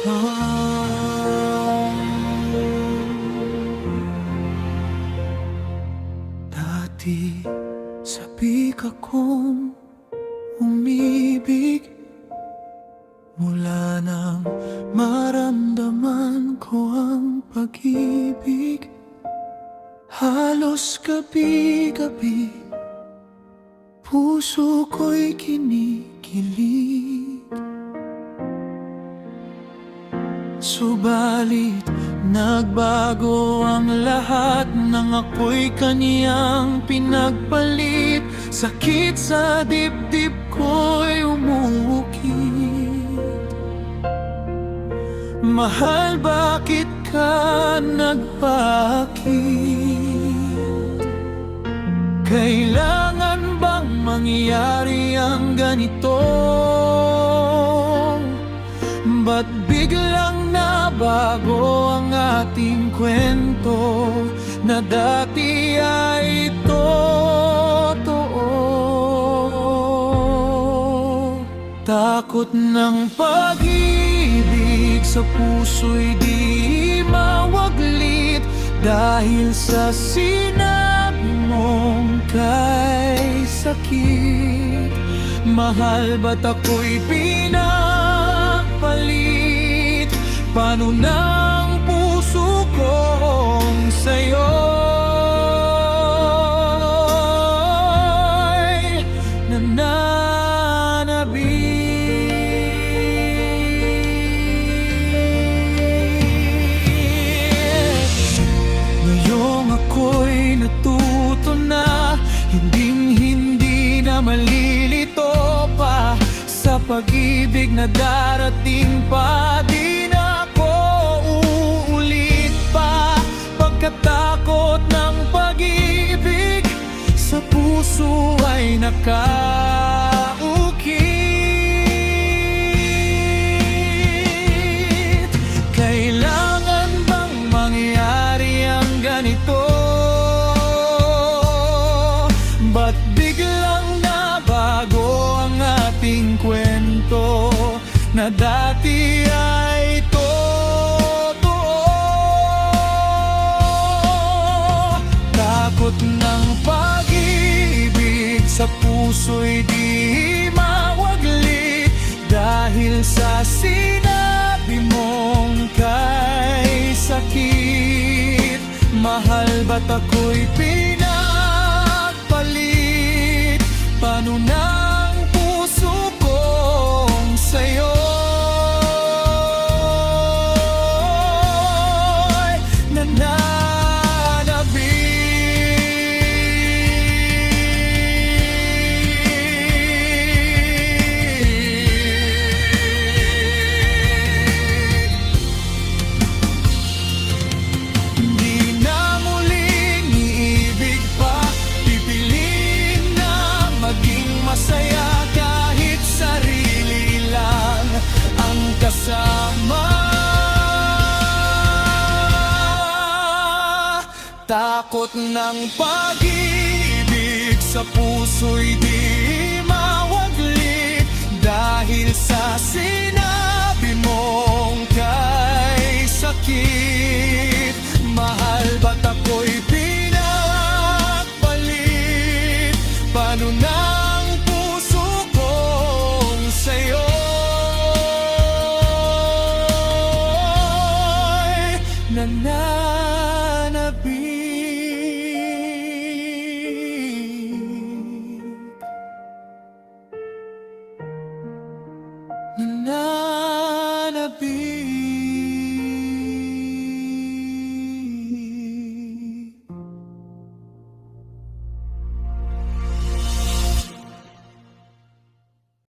Dati sabik akong umibig, mula nang maramdaman ko ang pag-ibig. Halos gabi-gabi puso ko'y kinikilig. Subalit nagbago ang lahat nang ako'y kaniyang pinagpalit. Sakit sa dibdib ko'y umuukit. Mahal, bakit ka nagpakit? Kailangan bang mangyari ang ganito? Ba't biglang nabago ang ating kwento na dati ay totoo? Takot ng pag-ibig sa puso'y di mawaglit, dahil sa sinabi mong kay sakit. Mahal, ba't ako'y pinagpalit? Paano ng puso kong sa'yo'y nananabik? Ngayong ako'y natuto na hinding-hindi na malilito pa sa pag-ibig na darating pa. Di na ako uulit pa. Pagkatakot ng pag-ibig sa puso ay nakaukit. Kailangan bang mangyari ang ganito? Ba't biglang nabago ang ating kwento na dati ay totoo? Takot ng pag-ibig sa puso'y di mawaglit, dahil sa sinabi mong kay sakit. Mahal, ba't ako'y pinagpalit? Paano ng puso kong sa'yo'y nananabik? Di na muling iibig pa, pipiliin na maging masaya kahit sarili lang ang kasama. Takot ng pag-ibig sa puso'y di mawaglit, dahil sa sinabi mong kay sakit. Mahal, ba't ako'y pinagpalit? Paano ng puso kong sa'yo'y nananabik?